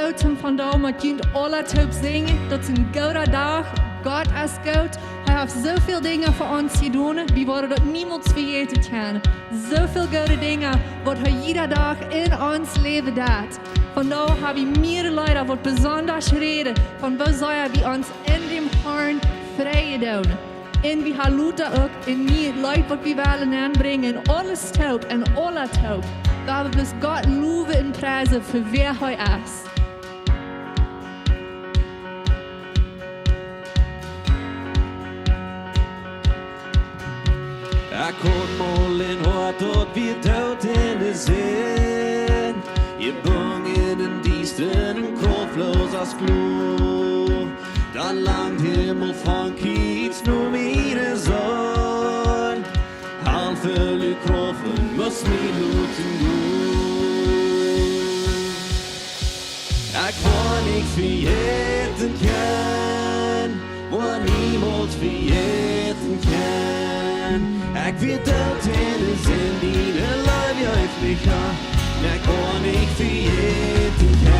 autumn van daar met je alle top zingen. Dat is een goede dag. God is goed. Hij heeft zoveel dingen voor ons gedaan, die worden dat niemand vergeten kan. Zoveel goede dingen wat hij iedere dag in ons leven doet. Vandaar heb ik meerdere Leute, wat besonders reden van wat zou hij bij ons in dem Horn vrije doen. En we haluten ook in die Leute, wat we willen aanbrengen, in alles taub en alle taub. Waar we dus God loven en prijzen voor wie hij is. Jeg kom målen hårdt og vi døde sen. Jeg bunge den distren en korflås af sklo. Der langt himmel fra kids nu mine son. Han følger kroppen må smile uten god. Jeg kan ikke friheden kan, hvor niemals friheden kan. Jeg vil død tændes ind dine løg, jeg ikke har. Jeg kan ikke friheden kan.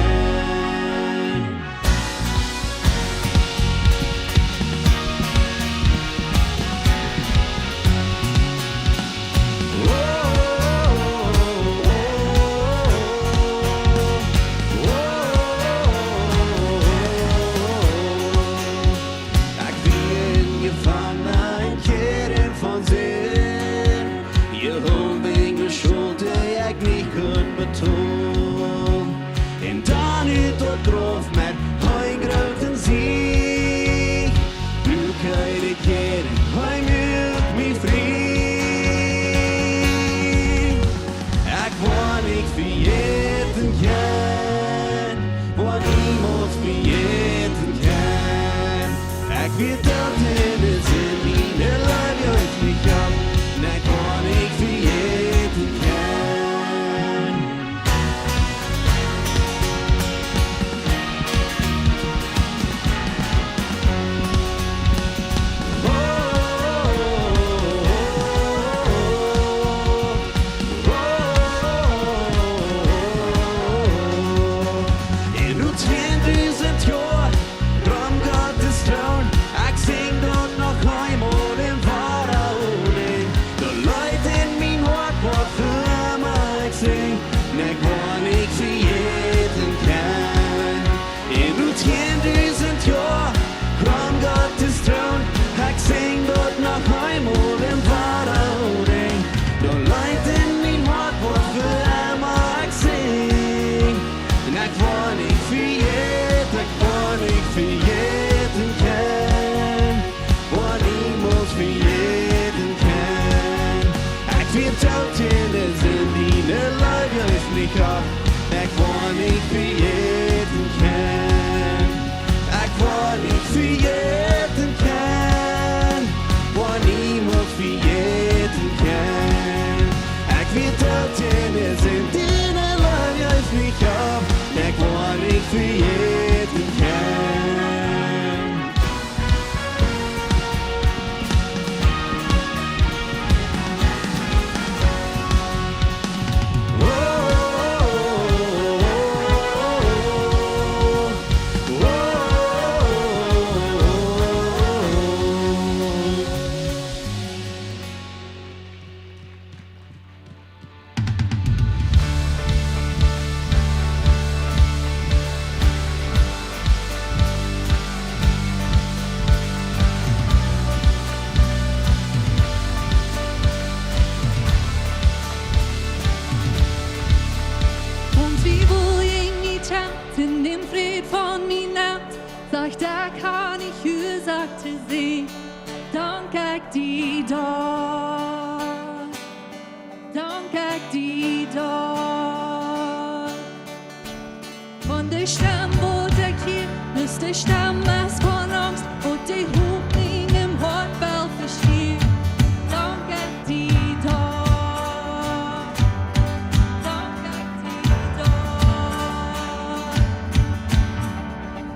En dag nyt og drov med højgrøten sig. Du kan ikke kære, høj mød mig fri. Jeg kan ikke friheden kan, hvor niemals friheden kan. Jeg vil død hende til mine løg, jeg ikke kan. Jeg kan ikke friheden kan. Jeg kan ikke friheden kan. Jeg kan ikke friheden kan, hvor niemals friheden kan. Jeg vil død tændes ind dine løg, jeg ikke har. Jeg kan ikke friheden kan. Sagt, da kann ich hören, sagte sie, dank ich die dort, dank ich die dort. Von der Stamm, wo der Kind ist, der Stamm ist von Angst, und die Hochring im Hortball verschiebt, dank ich die dort, dank ich die dort.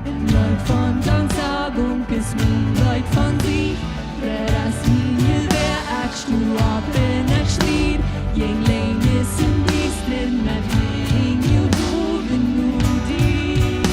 Im Leid von Danksagung ist mein Leid von sich, wer das mir wer acht du ab in der Schlied, jenglein ist in Diesen mit mir in Judoven nur die.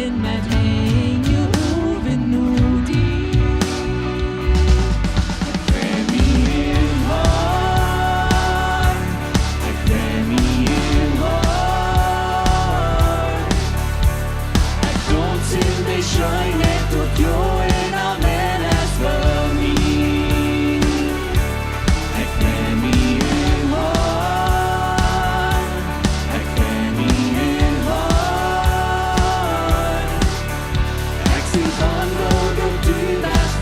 vreden met heen je hoeven nu die. Ik ben niet in hart, ik ben niet in hart. Ik don't see me shine tot jou en amen as for me. Ik ben niet in hart, ik ben niet in hart. Ik zie van waar du bent,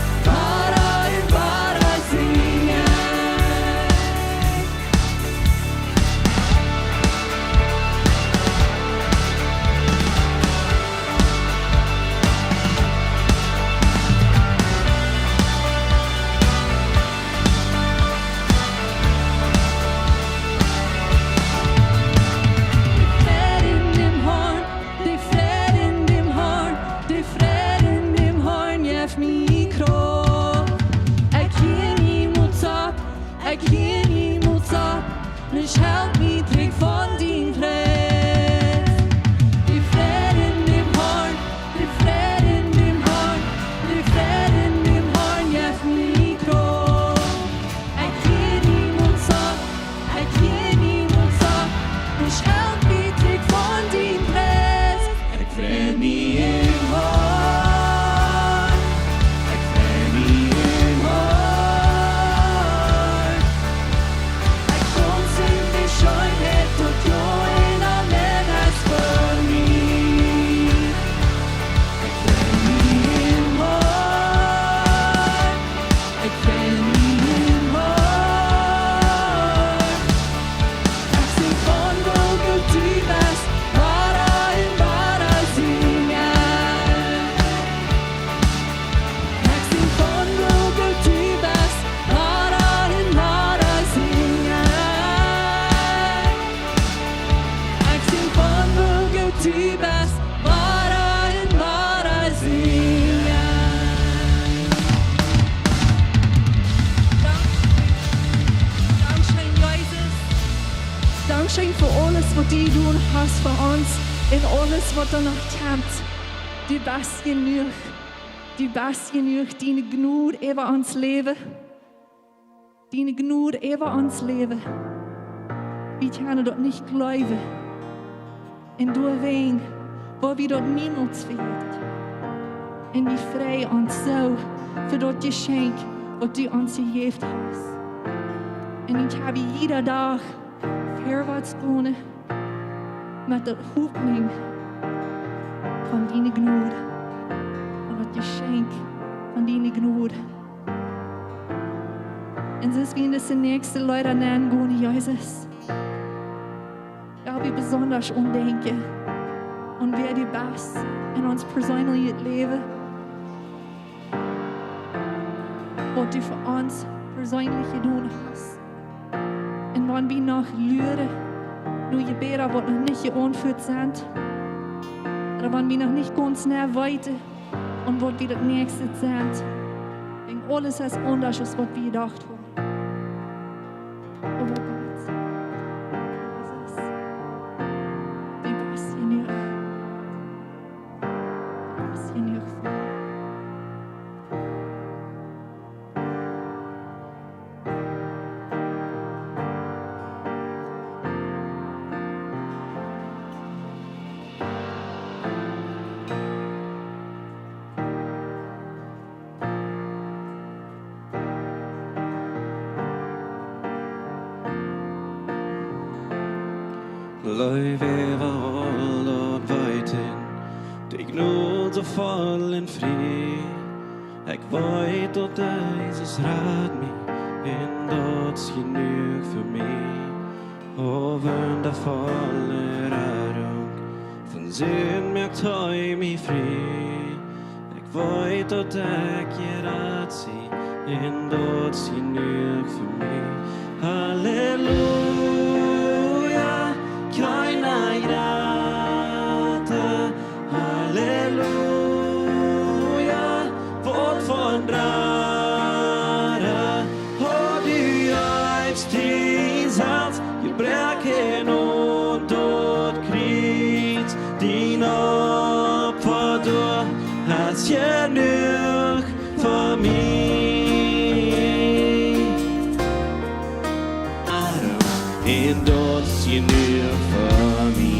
waar zingen. De fred in dem horn, jef mi kropp. Ik hier niemals ab, ik hier niemals ab. Mich hält mi trygg von din fred. De fred in dem horn, de fred in dem horn, de fred in dem horn, jef mi kropp. Ik hier niemals ab, ik hier niemals ab. Mich hält mi trygg von din fred. Ik fred mi in hart, ik fred mi in hart. Ik kon zien die schönheid tot jou en amen as for me. Ik fred mi in hart, ik fred mi in hart. Ik zing van welke du bent, waar en waar zingen. Ik zing van welke du bent, waar en waar zingen. Ik zing van welke du bent, waar en waar zingen. Dankeschön, Jesus. Dankeschön für alles, was du tun hast für uns und alles, was du noch kommt. Du bist genug. Du bist genug. Deine Gnade über uns Leben. Deine Gnade über uns Leben. Wir können dort nicht glauben. Und du wegen, wo wir dort niemals vergeht. Und wir freuen uns so für das Geschenk, was du uns gegeben hast. Und ich habe jeder Tag vorwärts gehen mit der Hoffnung von deiner Gnade und das Geschenk von deiner Gnade. Und so ist wie in das nächste Leute nennen gehen, Jesus. Ja, wir besonders umdenken und wer du bist in uns persönliches Leben. Was du für uns persönlich getan hast. Und wenn wir noch lüren, nur Gebete, die noch nicht geantwortet sind, oder wenn wir noch nicht ganz nah weiter und was wir das nächste sind, wegen alles ist anders, als was wir gedacht haben. Aber Gott, Jesus, du bist genug. Du bist genug für mich. Løy væver all og veiten, dig nåd så fallen fri. Jeg veit at Jesus rädd mig, en dags genug för mig. Och wunderfaller ung, von synd mig ta i mig fri. Jeg veit at jeg rädd sig, en dags genug för mig. Halleluja, keiner grate, halleluja, vårt forandrere, har du gjeist tillsammans, ju bräken och dåd krit, din opfordring is genoeg voor mij. En dat is genoeg voor mij.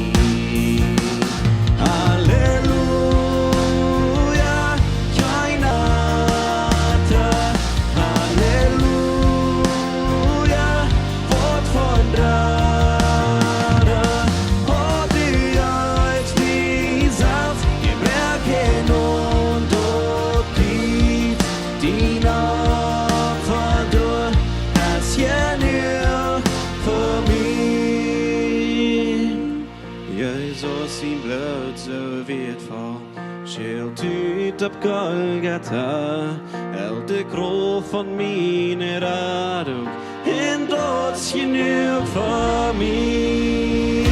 Halleluja, kein Ater. Halleluja, Wort von Gnade. Oh, die als die Salz im Bergen und dort liegt, die Opfer durch das Genug für mich. Jesus, sein Blut so wertvoll, schild ut op Golgatha, hält de Kraft von meiner Radung, en dat is genoeg voor mij.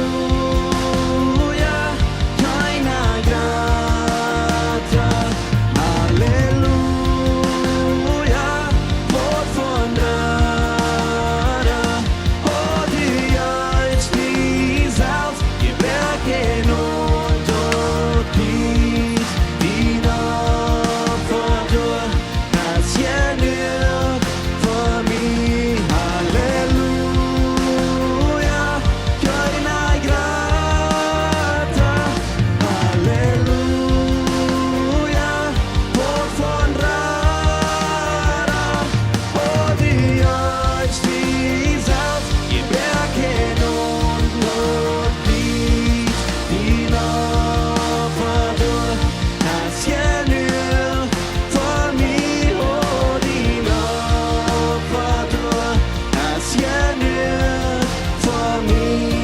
Halleluja, keine Gnade. Halleluja, Wort von Gnade. Oh, die als die Salz im Bergen und dort liegt, die Opfer durch das Genug für mich. Halleluja, keine Gnade. Halleluja, Wort von Gnade. Oh, die als die Salz im Bergen und dort liegt, die Opfer durch das Genug für mich. Oh, die Opfer durch das Genug für mich.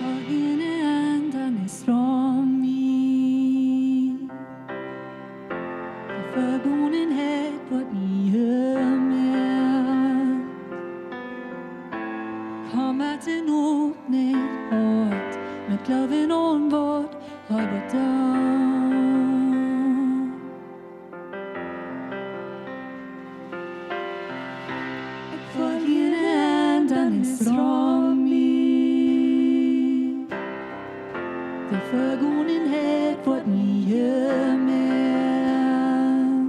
Var ene ändan är stramig. Förbornenhet vad ni hör med. Kom att en åpnet hårt med klaven ombord har gått down. Var ene ändan är stramig. Förbornenhet vad ni hör med.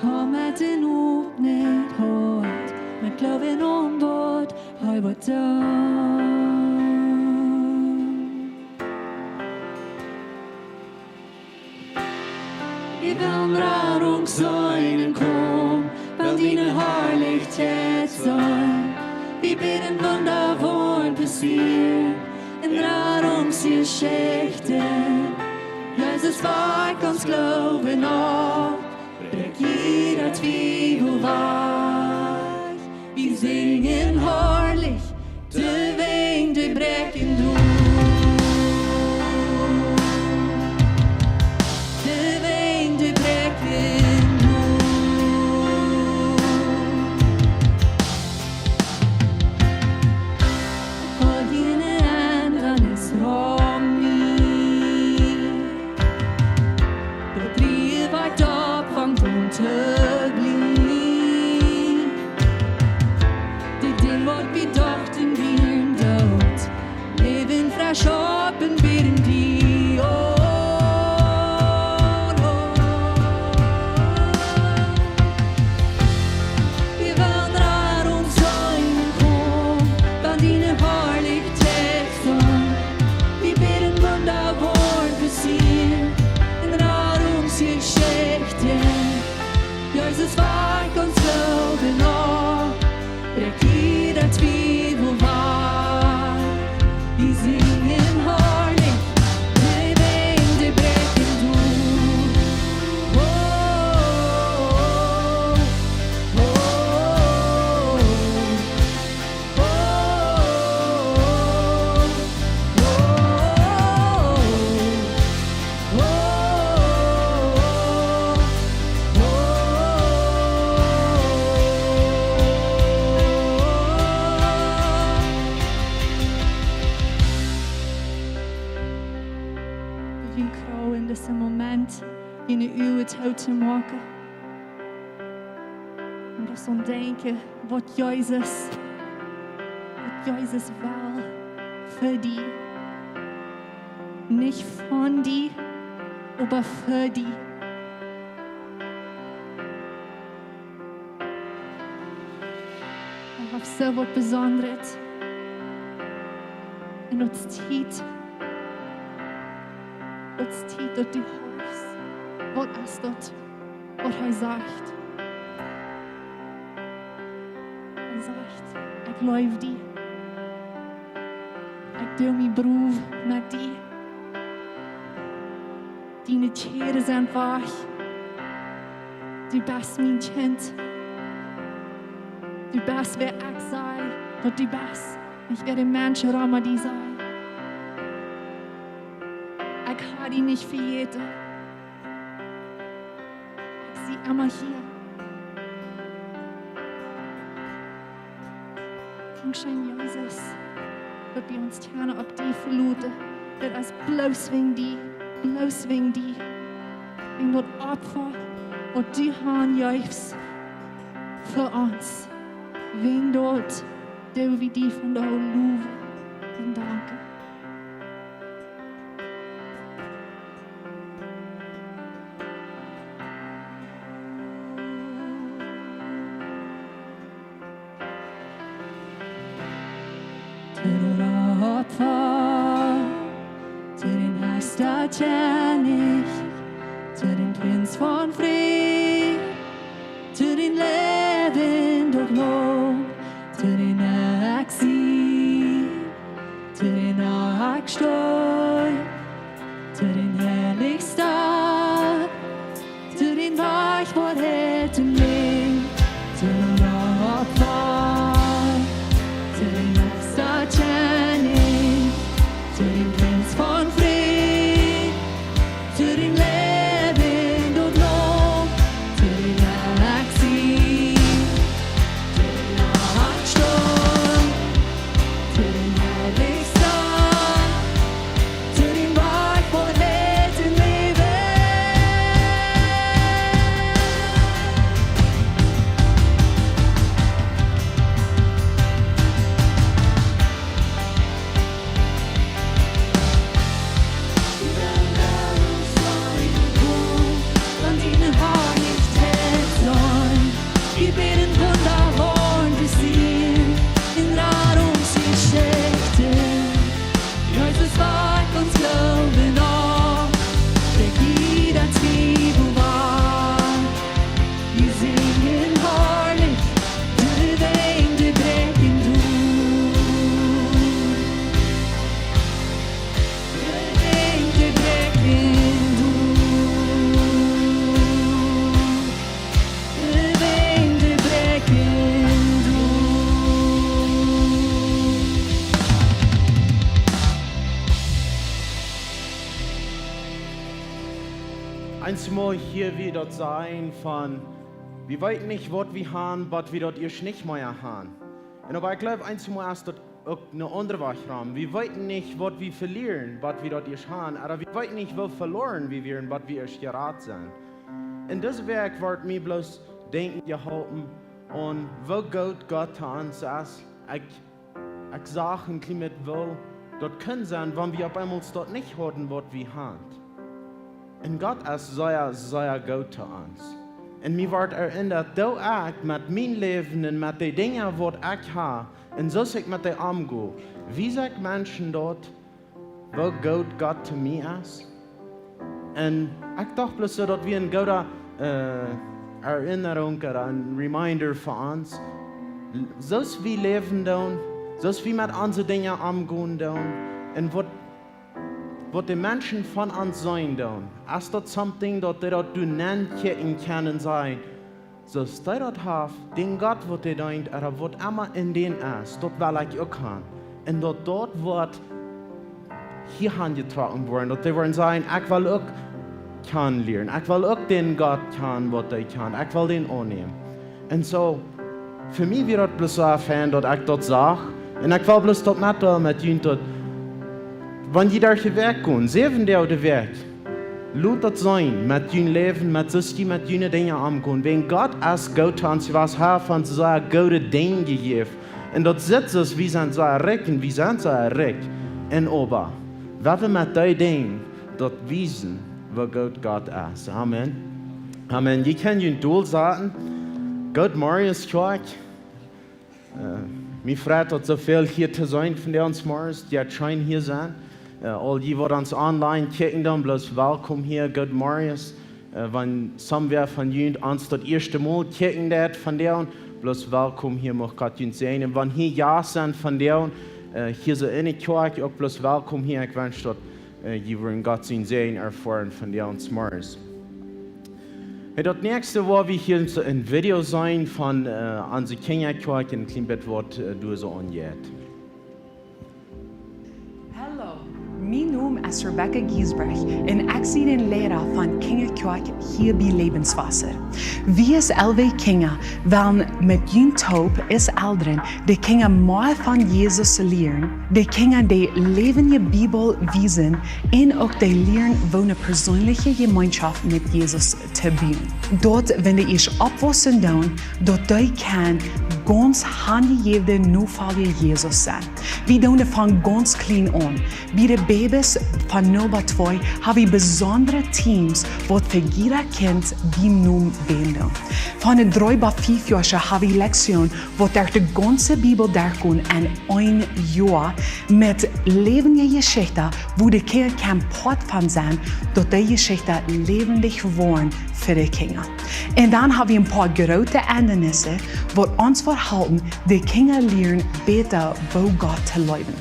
Kom att en åpnet hårt med klaven ombord har gått down. Vi vandrar och söjnen kom, bland dina härlighet sång. Vi ber en wundervollen Besieg, en Radungsgeschichte. Jesus, weck uns Glauben auf, brecht jeder Twiebel weich. Wir singen herrlich, de Winde brechen durch. De Winde brechen durch. All jene ändan ist ramig. Det driver vart uppfångt från tögling. Det är det vad vi dachten wir in Daut. Leben verschoben werden die. Oh, oh. Wir Jesus weich uns Glauben an, brech jeder Twiebel wahr. Wir singen herrlich, die Wände brechen durch. Oh, oh, oh, oh, Wie Krau in diesem Moment in die Uhr zu machen. Und das denken, was Jesus will für die. Nicht von die, aber für die. Ich habe so was Besonderes. Und das Tiet, dass du hörst, was es dort, was er sagt. Er sagt, ich glaube dir. Ich tue mein Beruf mit dir. Deine Tiere sind weich. Du bist mein Kind. Du bist, wer ich sei, und du bist. Ich werde Menschen rum, die sein. Ich habe dich nicht für jeden. Ich sehe immer hier. Dankeschön, Jesus, dass wir uns gerne auf die verluten, dass es bloß wegen die, wegen das Opfer, und die haben Jesus für uns. Wegen dort, der wie die von der Louvre. Und danke. Til Opfer, til den Herster tjener, til den Prins von fred, til den Läwen og lov, til den exil, til den støj, til den herligste, til den weich vor hätten Leben, til den Opfer, til den Herster tjener, til den Prins von fred, til den Läwen og lov, til den exil, til den støj, til den herligste, til den weich vor hätten Leben. Und ihnen har nicht hätten, wir beten wundervoll gesehen, in Radungsgeschichte. Jesus weich uns Glauben an, der jeder Zwiebel war. Wir singen herrlich, die Wände brechen durch. Die Wände brechen durch. Die Wände brechen durch. Einmal hier wieder sein von, wir wollten nicht, was wir haben, was wir dort ihr nicht mehr haben. Und aber ich glaube, einmal ist dort auch eine andere Wachraum. Wir wollten nicht, was wir verlieren, was wir dort ihr haben, aber wir wollten nicht, was verloren wie wir und was wir erst gerat sind. In diesem Werk wird mir bloß denken gehalten und wo Gott an uns ist. Ich sage ein bisschen mit, wo dort können sein, wenn wir auf einmal dort nicht hören, was wir haben. Und Gott ist sehr gut zu uns. Und mir wird erinnert, dass ich mit meinem Leben und mit den Dingen, die ich habe, und so ich mit den umgehe, wie sagt Menschen dort, wo Gott zu mir ist? Und ich dachte bloß so, dass wir ein guter Erinnerung oder ein Reminder für uns. So wie leben dann, so wie mit unseren Dingen umgehen dann, und was die Menschen von uns sein dann. Ist das something, das du nicht kennen sein, so ist das den Gott, was du denkst, oder was immer in den ist, das will ich auch kann. Und dort wird hier angetragen worden, dass die werden sagen, ich will auch kennenlernen, ich will auch den Gott kennen, was ich kann, ich will den annehmen. Und so, für mich wird das bloß so ein dass ich das sage, und ich will bloß das nicht mit ihnen, dass wenn die durch den Weg gehen, 7 Tage auf den Weg, lass das sein, mit ihrem Leben, mit ihren Dingen umgehen. Wenn Gott als Gott hat, was von so gute Dinge gegeben, und dort sitzt es, wie sind so recht und wie sind so recht, in Ober. Wenn wir mit den Dingen dort wissen, wo Gott ist. Amen. Amen. Je kann ein Duel sagen, Gott Marius Kirk. Mir freut es so viel hier zu sein von der uns Marius, die scheinen hier sein. All die, die uns online kicken, dann bloß willkommen hier, Gott Marius. Wenn somwer von Ihnen uns das erste Mal kicken wird von der, bloß willkommen hier, mag Gott uns sehen. Und wenn hier ja sind von der, hier so in der Kirche, auch bloß willkommen hier, ich wünsche, dass die wollen Gott sehen, erfahren von der uns Marius. Das nächste war, wie hier so ein Video sein von unserer Kinderkirche, ein kleines bisschen, was du so angeht. Hallo, mijn naam is Rebecca Giesbrecht en ik ben een leraar van Kinderkerk hier bij Lebenswasser. Wie is LW Kinder, willen met jullie hoop is ouderen, de Kinder meer van Jezus leren, de Kinder die levende Bibel wiesen en ook die leren wo een persoonlijke gemeenschap met Jezus te bouwen. Dort wende ich opwassen doen, dat die kan ganz handgegeven noodvallige Jezus zijn. We doen het van ganz klein aan. Bij de baby's van 0 tot 2 hebben we bijzondere teams wat voor ieder kind die noem benden. Van de 3 tot 5 jaar hebben we lecties wat er de ganze Bibel doorgaan en 1 jaar met levende geschichten, wo de kind kan part van zijn, dat die geschichten levendig worden voor de kinderen. En dan hebben we een paar grote hindernissen wat ons verhalten de kinderen leren beter bij God te leven.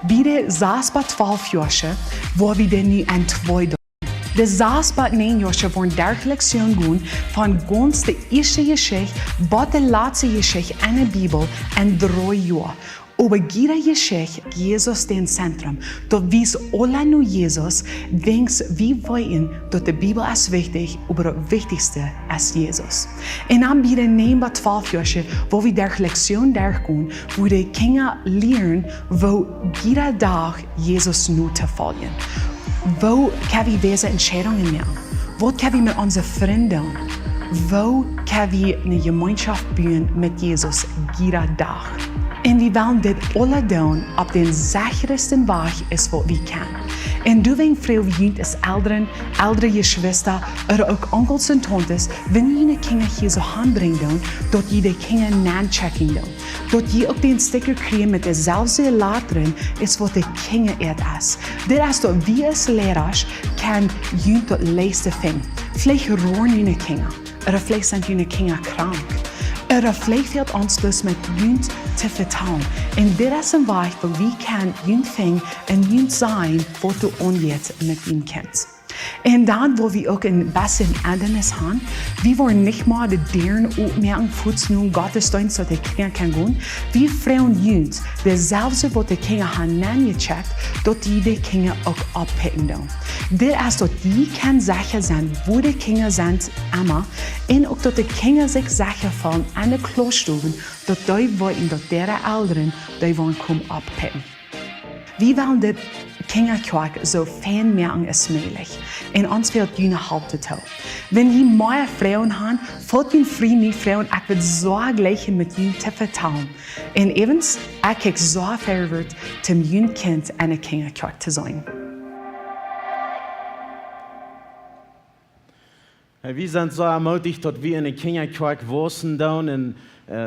Bij de 6 tot 12 jaar waar we nu aan 2 doen. De 6 tot 9 jaar worden dagelijks gaan van ganz de eerste geschichte tot de laatste geschichte in de Bibel en 3 jaar. Over jeder Geschichte Jesus den Zentrum. Dat wies alle nu Jesus, denkt wie wollen, dat de Bibel is wichtig, aber het wichtigste is Jesus. En dan bij de 9 tot 12 jaar, waar we der Lektion doorgaan, wo de kinderen leren, wo jeder dag Jesus nu te volgen. Wo kan we deze entscheidungen maken? Wat kan we met onze vrienden doen? Wo kan we een gemeenschap bouwen met Jesus jeder dag? En we willen dit alle doen op de zekerste weg is wat we kunnen. En du wenn veel vriend is oudere geschwister, ook onkels en tantes, wenn je een kinder hier zo handbrengt doen, dat je de kinder na-checking doen. Dat je ook den sticker krijgt met dezelfde letteren is wat de kinder is. Dit is dat we als leraars kan je dat lezen vinden. Vielleicht roeren je kinder, vielleicht zijn je kinder krank. Vielleicht fehlt ons dus met jullie te vertrouwen. En dit is een weg waar we kan jullie vinden en jullie zijn wat du ongeet met jullie kind. En dan, wo wir auch ein bisschen Erdennis haben, wir wollen nicht mal die deren aufmerken, Fuß nun Gottesdienst, dass die Kinder gehen. Wir freuen uns, dasselbe, was die Kinder haben nachgecheckt, dass die Kinder auch abpicken. Das ist, dass die kann sicher sein, wo die Kinder sind, immer, und auch, dass die Kinder sich sicher fühlen an den Klostuben, dass die wollen, dass deren Eltern, die wollen kommen abpicken. Wir wollen die Kinderkerk so fern merken als möglich. En ons wil jullie helpen toe. Wenn je meer vrouwen haben, voelt je vrij met vrouwen, ik wil zo gleich met jullie te vertellen. En evens, ik kijk zo verward om jullie kind en een kinderkerk te zijn. Wir sind so ermutigt, dass wir in den Kinderkirche wohnen und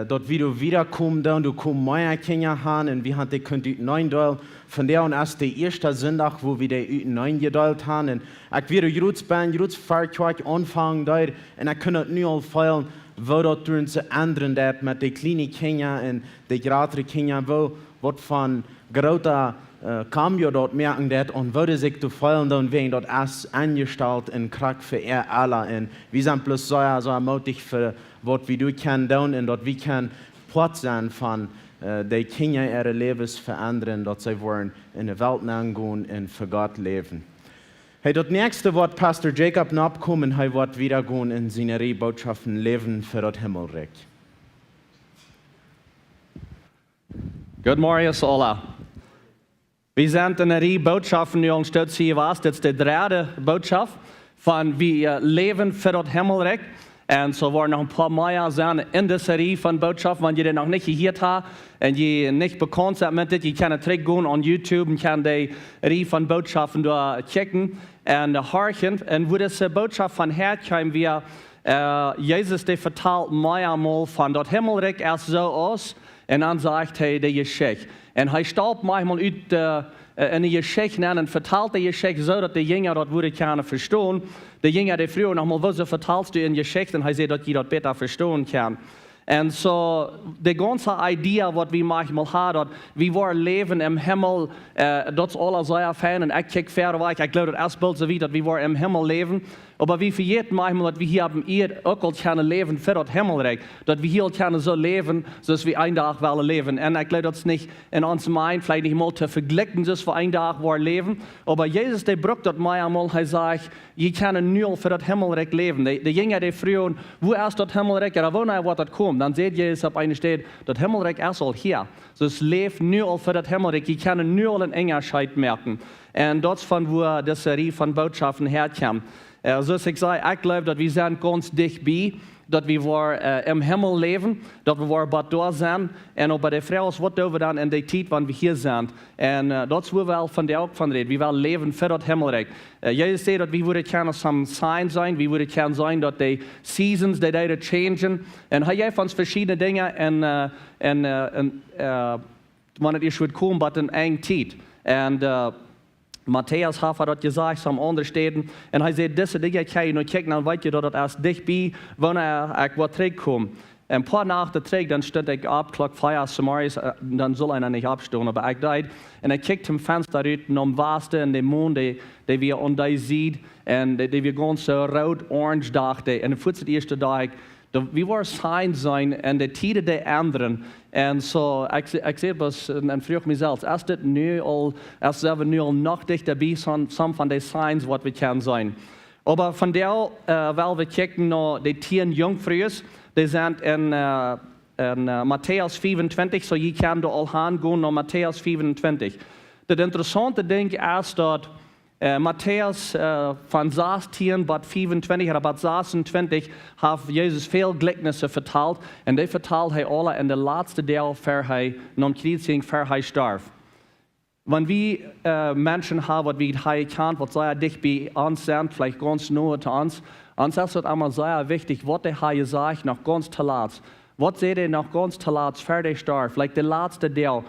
dort wie du wiederkommst, du kommst mehr Kinder haben und wir haben die könnt in 9 Dollar. Von der und erst der erste Sonntag, wo wir die in 9 gedollt haben. Und ich werde jetzt bei der Fahrkirche anfangen dort und ich kann das nicht all feilen, wo dort tun zu ändern, dat mit den kleinen Kindern und den größeren Kindern, wo was von großer Cambio dort merken dat und würde sich zu feilen, dann werden dort erst angestellt und kriegt für alle. Und wir sind bloß so ermutigt für was wir du können tun und dort wir können Platz sein von die Kinder ihre Lebens verändern, dass sie wollen in der Welt angehen und für Gott leben. Hey, das nächste Wort Pastor Jacob nachkommen, er wird wieder gehen in seine Botschaften leben für das Himmelrikj. Good morning, alla. Wir sind in der Botschaften, die uns dort hier was. Das ist die dritte Botschaft von wir leben für das Himmelrikj. Und so waren noch ein paar mehr sein in der Serie von Botschaften, wenn ihr den noch nicht gehört habt und ihr nicht bekannt seid mit das, ihr könnt zurückgehen auf YouTube und könnt die Serie von Botschaften da checken und horchen. Und wo diese Botschaft von herkommt, wir Jesus, der verteilt mehrmals von das Himmelrikj erst so aus und dann sagt er die Geschichte. Und er staubt manchmal aus in die Geschichte und verteilt die Geschichte so, dass die Jünger dort würde können verstehen. Die Jünger, die früher nochmal, wieso verteilst du in Geschichten, und er sieht, dass die dort besser verstehen kann. Und so, die ganze Idee, was wir manchmal haben, wie wir leben im Himmel, das ist alles sehr fein. Und ich kicke fair weg, ich glaube, das Bild so wie, dass wir im Himmel leben. Aber wir vergessen manchmal, dass wir hier am Erd auch können leben für das Himmelrikj. Dass wir hier können so leben, so dass wir einen Tag wollen leben. Und ich glaube, das ist nicht in unserem Mind, vielleicht nicht mal zu vergleichen, dass wir einen Tag wollen leben. Aber Jesus, der braucht das mal einmal, er sagt, ihr könnt nur für das Himmelrikj leben. Die Jünger, die früher, wo erst das Himmelrikj, ja, wo nicht, was das kommt, dann seht ihr, es auf einer steht, das Himmelrikj ist all hier. So es lebt nur für das Himmelrikj, ihr könnt nur einen Engerscheid merken. Und das von wo die Serie von Botschaften herkommt. So als ich sage, ich glaube, dass wir sind ganz dicht bei, dass wir im Himmel leben, dass wir bald da sind. Und auch bei der Frau ist, was wir dann in der Zeit, wenn wir hier sind. Und das wollen wir von der auch von reden. Wir wollen leben für das Himmelrikj. Jesus sagt, dass wir würden gerne some Sign sein, wir würden gerne sein, dass die Seasons, die da changen. Und er gibt uns verschiedene Dinge wenn es wird kommen, aber in einer Zeit. Und Matthäus hat das gesagt, some andere Städten. Und er sagt, diese Dinge kann ich noch checken, dann weiß ich, dass das erst dicht bei, wenn ich was zurückkomme. Ein paar Nacht zurück, dann stand ich ab, Glock 5 Samaris, dann soll einer nicht abstehen, aber ich dachte, und er kickt im Fenster raus, und Westen und den Mond, die wir unter sieht, und die wir ganz so rot-orange dachten. Und für den ersten Tag, wir wollen sein sein und die Tiere der anderen. Und so, ich sehe das und frage mich selbst, ist das nur noch dichter dabei, some von den Signs, was wir können sein. Aber von der, weil wir checken noch die 10 Junkfrues, die sind in Matthäus 25, so ihr könnt da all hingehen nach Matthäus 25. Das interessante Ding ist, dass Matthäus von 16 bis 25 oder bis 26 hat Jesus viele Gleichnisse verteilt und die verteilt er alle in der letzten Teil, für er noch Kreuzung, für er starb. Wenn wir Menschen haben, die wir kennen, was sehr dicht bei uns sind, vielleicht ganz nahe zu uns ist es einmal sehr wichtig, was der Herr sagt, noch ganz zuletzt. Was seht ihr noch ganz zuletzt, fertig starb, vielleicht der letzte Teil.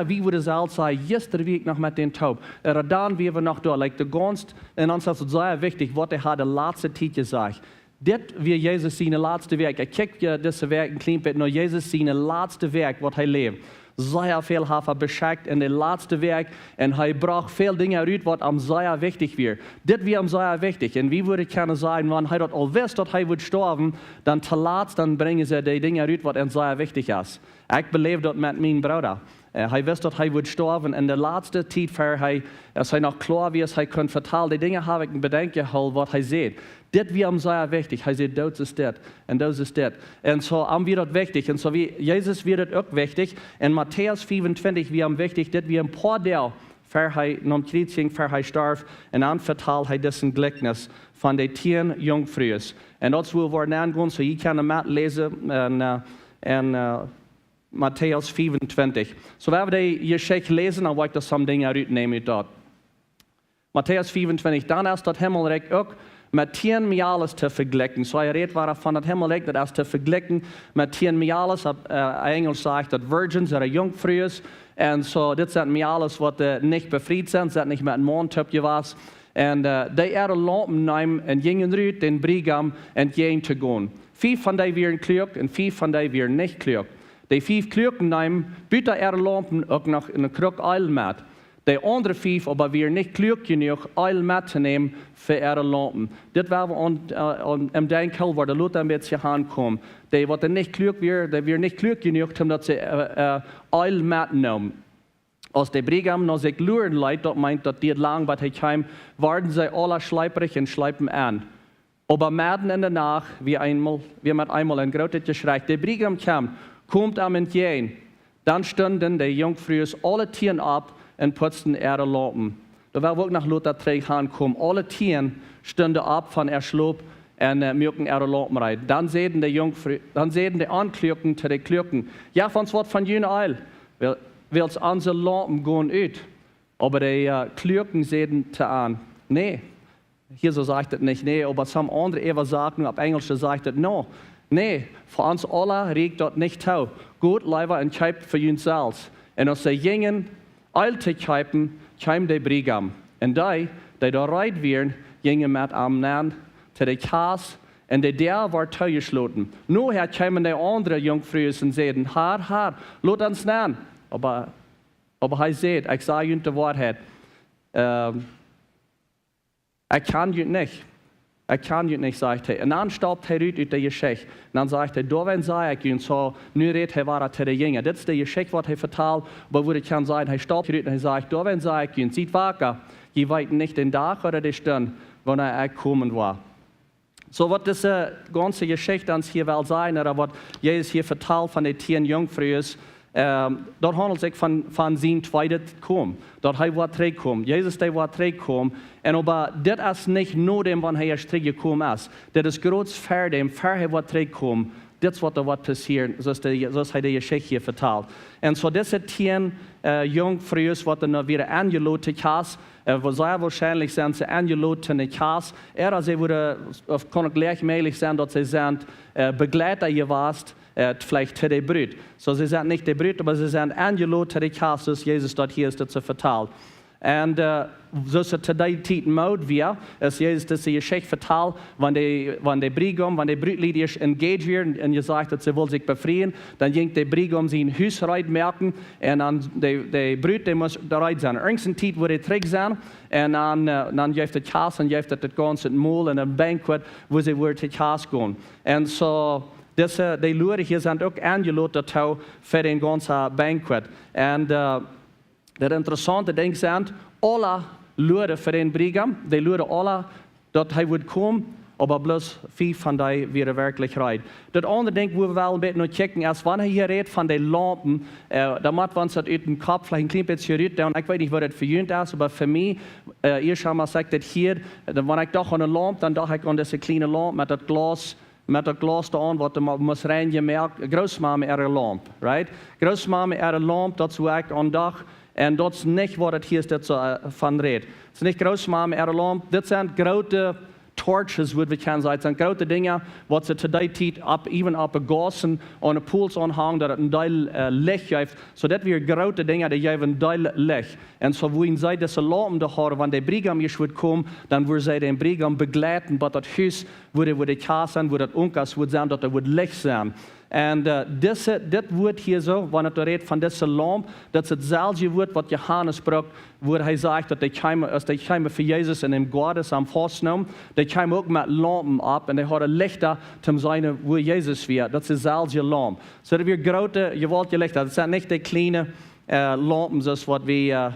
Wie würde es auch sein, gestern Weg noch mit den Taub. Dann wie wir noch da, like der ganz, und uns ist es sehr wichtig, was der Herr der letzte Zeit gesagt. Das wie Jesus seine letzte Werk. Kickt ja diese Werk ein klein bisschen, nur Jesus seine letzte Werk, was er lebt. Sehr viel hat er beschäftigt in dem letzten Werk und er braucht viele Dinge raus, was am sehr wichtig wird. Das wird am sehr wichtig. Und wie würde ich gerne sagen, wenn er das all wisst, dass er wird sterben, dann zuletzt, dann bringen sie die Dinge raus, was ihm sehr wichtig ist. Ich belebe das mit meinem Bruder. Er weiß, dass er wird sterben. In der letzten Zeit, für er noch klar wie er kann vertellen, die Dinge habe ich in Bedenken, was er sieht. Das wird ihm sehr wichtig. Er sagt, das ist das und das ist das. Und so haben wir das wichtig. Und so wie Jesus wird das auch wichtig. In Matthäus 25 wird ihm wichtig, dass wir ein paar Teil, für er noch Kreuzung, für er starb, und dann verteilt er diesen Gleichnis von den 10 Junkfrues. Und das will wir angehen, so ich kann mitlesen in Matthäus 25. So wenn wir die Geschichte lesen, dann will ich das some Dinge rausnehmen dort. Matthäus 25, dann ist das Himmelrikj auch mit 10 Miales zu vergleichen. So er redet war von das Himmelrikj, das zu vergleichen mit 10 Miales. Englisch sagt das Virgins oder Junkfrues. Und so, das sind Miales, was nicht befreit sind, sind nicht mit einem Mondtöpfchen was. Und die Lampen nehmen und gingen rüt den Brigam und gehen zu gehen. 5 von denen wären klug und 5 von denen wären nicht klug. Die 5 Klugen nehmen, bieten ihre Lampen auch noch in eine Krug Öl mit. Die anderen 5 aber wären nicht klug genug, Öl mitzunehmen für ihre Lampen. Das war im Denkel, wo der Luther ein bisschen ankommt. Die, die nicht klug wären, die wären nicht klug genug, dass sie Öl mitnehmen. Als die Brigam noch sich luren leid, dort meint, dass die lang bei heim, werden sie alle schleiperig und schleipen an. Aber mitten in der Nacht, wie mit einmal ein großes Geschrei, die Brigam kommt am entgegen. Dann standen die Junkfrues alle Tieren ab und putzten ihre Lampen. Da war wirklich nach Luther 3 ankommen. Alle Tieren standen ab von ihr Schlop und mögen ihre Lampen rein. Dann sehen die Anklücken zu den Klücken. Ja, von was von jenen Eil. Weil unsere Lampen gehen ut. Aber die Klücken sehen zu an. Nee. Hier so sagt es nicht, nee, aber some andere Eva sagen, auf Englisch sagt es no. Nee, für uns alle regt dort nicht tau. Gut, leider und Keip für uns selbst. Und als die Jungen alte Keipen, keim die Brigam. Und die da reit wären, gingen mit am Nahen zu der Kass, und der war teuerschloten. Nur her kamen die anderen Jungfrues und sagten, Haar, lot uns nahen. Aber er sagt, ich sage Ihnen die Wahrheit. Ich kann Ihnen nicht. Ich kann Ihnen nicht, sagt er. Und dann staubt er ut der Geschichte. Und dann sagt er, da wenn sei ich Ihnen so, nu redet er war zu der Jünger. Das ist der Geschichte, was er vertalt. Aber wo ich kann sagen, er staubt ut und er sagt, da wenn sei ich Ihnen, sieht wacker, je weit nicht den Tag oder die Stunde, wann er gekommen war. So was diese ganze Geschichte ans hier will sein, oder was Jesus hier vertalt von den 10 Jungfrues, dort handelt es sich von seinem zweiten Kommen. Dort war zurückgekommen. Jesus war zurückgekommen. Und aber das ist nicht nur dem, wann er zurückgekommen ist. Das ist groß vor dem, er war zurückgekommen. Das wird was passieren, so ist die Geschichte hier vertalt. Und so diese 10 Jungfrues, die dann wieder angeladen hast, wo sehr wahrscheinlich sind sie angeladen in Kass. Sie würde kann gleichmäßig sein, dass sie sind Begleiter gewesen, vielleicht zu der Brut. So sie sind nicht die Brut, aber sie sind angeladen zu der Kass, das Jesus dort hier ist, dazu vertalt. Und so ist es zu der Zeit Mode wir, als Jesus diese Geschichte vertalt, wenn die Brigam, wenn die Brutlieder engaged werden und gesagt hat, sie will sich befreien, dann ging die Brigam sie in Haus rein merken und dann die Brut, die muss da rein sein. Irgendeine Zeit, wo die zurück sind und dann gibt es Kass und gibt es das ganze Mahl und ein Banquet, wo sie zu Kass gehen. Und so, die Leute hier sind auch angeladen für den ganzen Banquet. Und das interessante Ding sind, alle Leute für den Brigam, die Leute alle, dass er wird kommen, aber bloß 5 von denen wären wirklich rein. Das andere Ding, wo wir ein bisschen noch checken, ist, wenn er hier redet von den Lampen, da macht man es aus dem Kopf vielleicht ein klein bisschen rührt, und ich weiß nicht, was das für ihn ist, aber für mich, ihr schon mal sagt, das hier, wenn ich doch an eine Lampe, dann dachte ich an diese kleine Lampe mit dem Glas da an, was man muss rein gemerkt, Großmama ihre Lampe, right? Großmama ihre Lampe, dazu ich an Dach. Und das ist nicht, was das hier ist, das von redet. Es ist nicht Großmama, ihre Lampe. Das sind große Torches, würde ich sagen. Das sind große Dinge, was sie zu der Zeit even abgegossen und einen Puls anhängen, dass ein Teil Licht gibt. So, das wären große Dinge, die geben ein Teil Licht. Und so, wo ihnen sagt, dass sie Lampen da haben, wenn der Brigam hier wird kommen, dann würde sie den Brigam begleiten, bei das Haus, wo die Kasse sein, wo das Unkas wird sein, dass da wird Licht sein. Und das wird hier so, wenn er redet von dieser Lampe, das ist dasselbe Wort, was Johannes braucht, wo er sagt, dass die Keime für Jesus in dem Gottes am Fastnamen, die kommen auch mit Lampen ab und die haben Lichter zum sein, wo Jesus wird. Das ist dasselbe Lampe. So, das wird große, gewaltige Lichter. Das sind nicht die kleinen Lampen, das was wir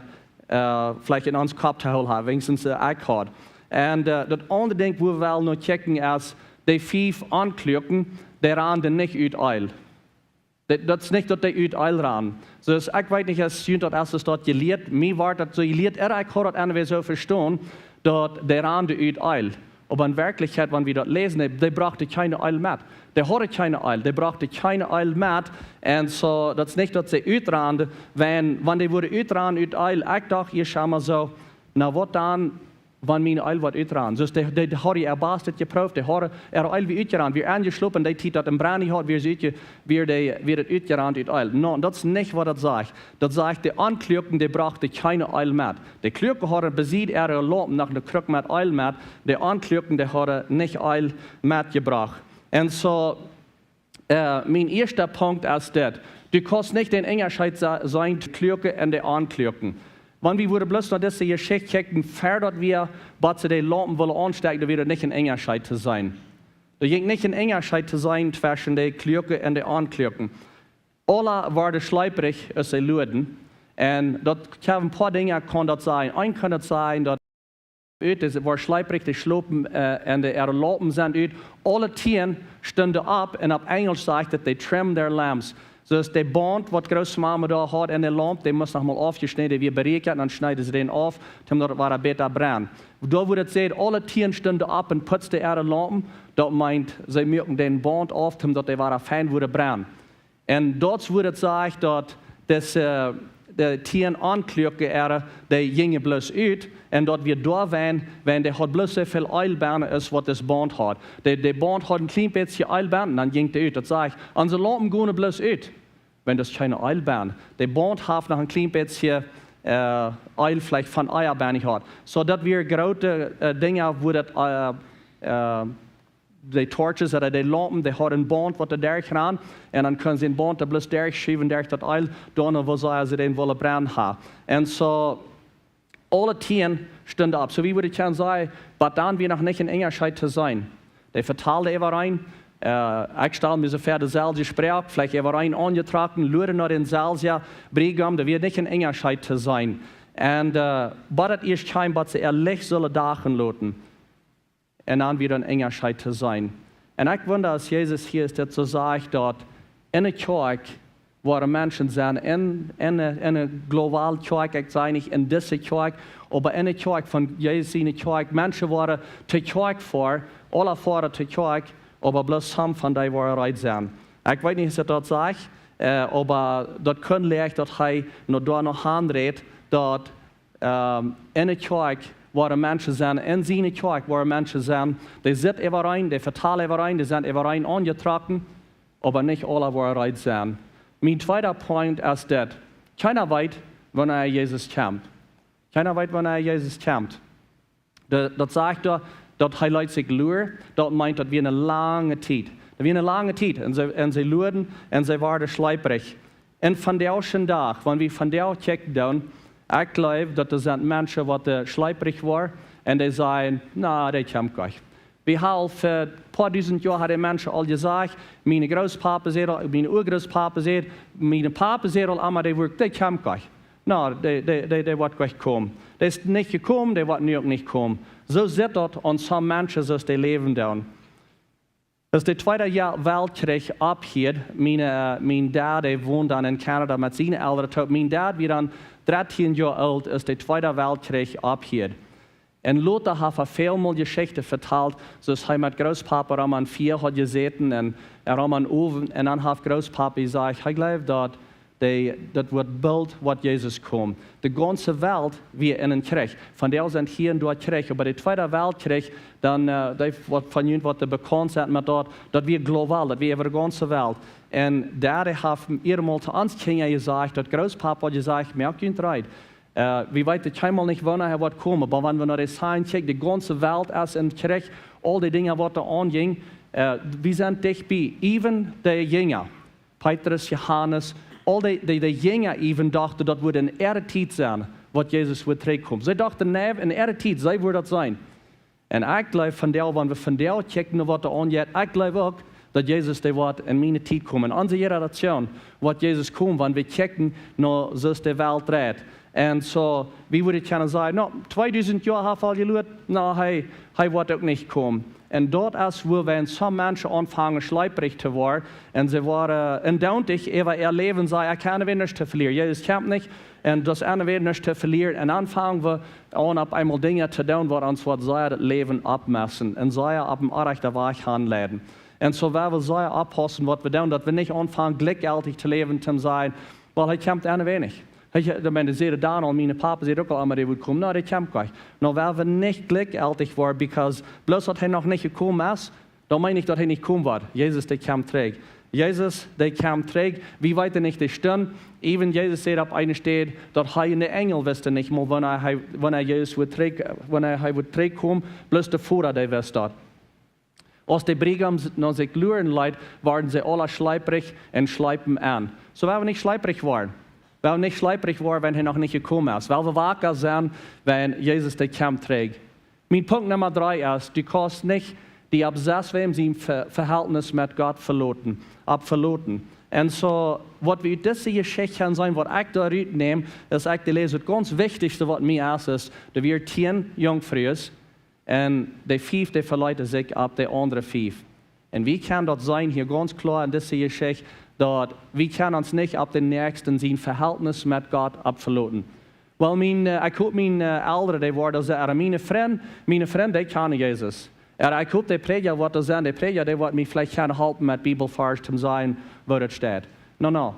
vielleicht in uns Kopf haben, wenigstens Eichhard. Und das andere Ding, wo wir noch checken, ist, die 5 Anklücken, die rannen nicht uit Eil. Das ist nicht, dass die uit Eil rannen. So, ich weiß nicht, als ich das dort gelehrt, mir war das so gelehrt, ich habe das so verstanden, dass die rannen uit Eil. Aber in Wirklichkeit, wenn wir das lesen, die brachten keine Eil mit. Die hatten keine Eil, die brachten keine Eil mit. Und so, das ist nicht, dass sie uitrannen, wenn die wurden uitrannen, uit Eil, ich dachte, ihr schau mal so, na was dann, wann mijn eil wat uitraan. Dus de hadden erbaast het geproefd, de hadden eil wie uitgeraan, weer aangeslopen, die tijd dat een brand had, weer het uitgeraan uit eil. Nou, dat is niet wat dat zegt. Dat zegt, de aanklukken, die brachten geen eil met. De klukken hadden bezit lopen naar de kruk met eil met, de aanklukken, die hadden niet eil met gebracht. En zo, mijn eerste punt is dit. Du kannst nicht den Unterschied sein, die Klürke und die Anklürken. Wenn wir bloß noch diese Geschichte checken, fördert wir, was sie die Lampen wollen anstecken, da wird nicht ein Unterschied zu sein. Da ging nicht ein Unterschied zu sein zwischen den Klürke und den Anklürken. Alle waren schleiprig als sie Luden. Und dort kann ein paar Dinge kann das sein. Ein kann das sein, dass es war schleiprig, die Schlopen und die Lampen sind uit. Alle Tieren standen ab und auf Englisch sagt es, they trim their lamps. Dus de band wat grootmama daar had en de lamp, die moest nog mal afgesneden, weer berekend, en dan snijden ze den af, omdat het waar beter brand. Daar wordt het zeggen, alle tieren stonden op en putzten de lampen, dat meint, ze merken den band af, omdat die waren fijn worden brand. En dat wordt het zeggen, dat de tieren aanklukken die gingen bloos uit, en dat we daar waren, die had bloos zoveel eilbanen als wat das band had. De band had een klein beetje eilbanen, dan ging het uit. Dat zeg ik, onze lampen gaan bloos uit. Wenn das keine Eilbahn. Der Band hat noch ein klein bisschen Eil vielleicht von Eierbahn hat. So dass wir große Dinge, wo das die Torches oder die Lampen, die haben ein Band, was da durchran, und dann können sie den Band da bloß durchschieben, durch das Eil, dann wo sie den wollen brennen haben. Und so alle Tieren standen ab. So wie würde ich sagen, aber dann wir noch nicht in Engerscheid zu sein. Die verteilte immer rein. Ik stel me zover dezelfde gesprek, vielleicht even rein angetrokken, luren naar denzelfde Brigam, dat wir nicht in Engerscheid zu sein. Und wat het eerst schijnt, wat ze licht zullen dagen laten. En dan weer in Engerscheid zu sein. Und ich wundere, als Jesus hier ist, dat so sagt, dat in der Kirche, waar Menschen zijn, in een globale Kirche, ik zei niet in deze Kirche, aber in der Kirche von Jesus in der Kirche, Menschen waren zur Kirche vor, alle fahren zur Kirche, aber bloß some von denen waren sein. Ich weiß nicht, was das sagt, aber das kann leicht, dass er noch da noch handredet, dass in der Kirche waren Menschen sein, in seiner Kirche waren Menschen sein, die sind immer rein, die vertalen immer rein, die sind immer rein angetroffen, aber nicht alle waren sein. Mein zweiter Punkt ist das, keiner weiß, wann Jesus kommt. Keiner weiß, wann Jesus kommt. Das sagt er, dat hij laat zich luren, dat meint dat we een lange tijd. Dat we een lange tijd. En ze luren en ze waren schleiperig. En van deze dag, wanneer we van deze kijken dan, ik geloof dat er zijn mensen wat schleiperig waren en die zeiden, nou, dat komt niet. We hebben voor een paar duizend jaar hadden mensen al gezegd, mijn groospapa zei al, mijn oergroospapa zei, mijn papa zei al allemaal, die wordt, dat komt niet. Nou, die wordt niet komen. Die is niet gekomen, die wordt nu ook niet komen. Zo zit dat aan sommige mensen zoals die leven dan. Als de Tweede Weltkrieg ophield, mijn dad woont dan in Canada met zijn ouderen. Mijn dad was dan 13 jaar oud als de Tweede Weltkrieg ophield. En Lothar heeft veel Geschichten verteld, zoals hij met groospapa aan een vuur had gezeten en aan een oven. En dan heeft groospapa gezegd, hij gelooft dat wordt beeld wat Jezus komt. De ganze Welt weer in een Krieg. Van der zijn hier en dort Krieg. Maar de Tweede Weltkrieg, dan wat van jullie wat bekend zijn met dat weer globaal, dat weer over de ganze Welt. En daar heeft eenmaal te ons kinderen gezegd, dat groospapa had gezegd, merk je het eruit. We weten helemaal niet wanneer hij wordt komen, maar wanneer we naar de zijn kijken, de ganze Welt is in Krieg, al die dingen wat er aanging, we zijn dichtbij. Even de jongen, Petrus, Johannes, al die jongen even dachten dat wordt een tijd zijn, wat Jezus wordt terugkomen. Zij dachten, nee, een tijd, zij wordt dat zijn. En ik geloof van der, wanneer we van der kijken naar wat er aangaat, ik geloof ook dat Jezus die wordt in mijn tijd komen. In onze generation, wat Jezus komt, wanneer we kijken naar zoals de wereld draait. En zo, wie würde kunnen zeggen, nou, 2000 jaar heeft al geluid, nou, hij wordt ook niet komen. En dat is waar we sommige mensen aanvangen schleiperig te worden. En ze waren indautig over ihr leven, zei, ik kan weer niets te verliezen. Jezus komt niet, en dat is weer niets te verliezen. En dan vangen we aan op eenmaal dingen te doen, waar ons wat zij het leven opmessen. En zij op een rechte weg gaan leiden. En zo willen we zij oppassen wat we doen, dat we niet aanvangen gelijkgültig te leven te zijn, want hij komt weer niet. Meine Seele Daniel, meine Papa sagt auch immer, der wird kommen. No, der kommt gleich. No, weil wir nicht glücklich waren, because bloß hat er noch nicht gekommen ist, dann meine ich, dass er nicht kommen wird. Jesus, der kommt trägt. Jesus, der kommt trägt. Wie weit er nicht stehen. Even Jesus sagt auf einer Stelle, dass er in der Engel wusste nicht mal, wenn er Jesus wird trägt kommen, bloß der Führer, der wusste dort. Als die Brigam noch sich luren leid, waren sie alle schleiprig und schleipen an. So weil wir nicht schleiprig waren. Weil wir nicht schleiprig waren, wenn er noch nicht gekommen ist. Weil wir wacker sind, wenn Jesus den Kampf trägt. Mein Punkt Nummer 3 ist, du kannst nicht die Absatz, wem sie im Verhältnis mit Gott verloten. Und so, was wir diese Geschichte sein, was ich da nehme, ist eigentlich das ganz Wichtigste, was mir ist, dass wir 10 Junkfrues und die 5, die verleiten sich ab die anderen 5. Und wie kann das sein, hier ganz klar in dieser Geschichte, dass wir können uns nicht ab den Nächsten sein Verhältnis mit Gott abverloten. Weil ich gucke meine Eltern, die waren sagen, meine Freunde, die kennen Jesus. Ich gucke die Prediger, was das sind, die Prediger, die wollen mich vielleicht helfen mit Bibelvers zu sein, wo das steht. No.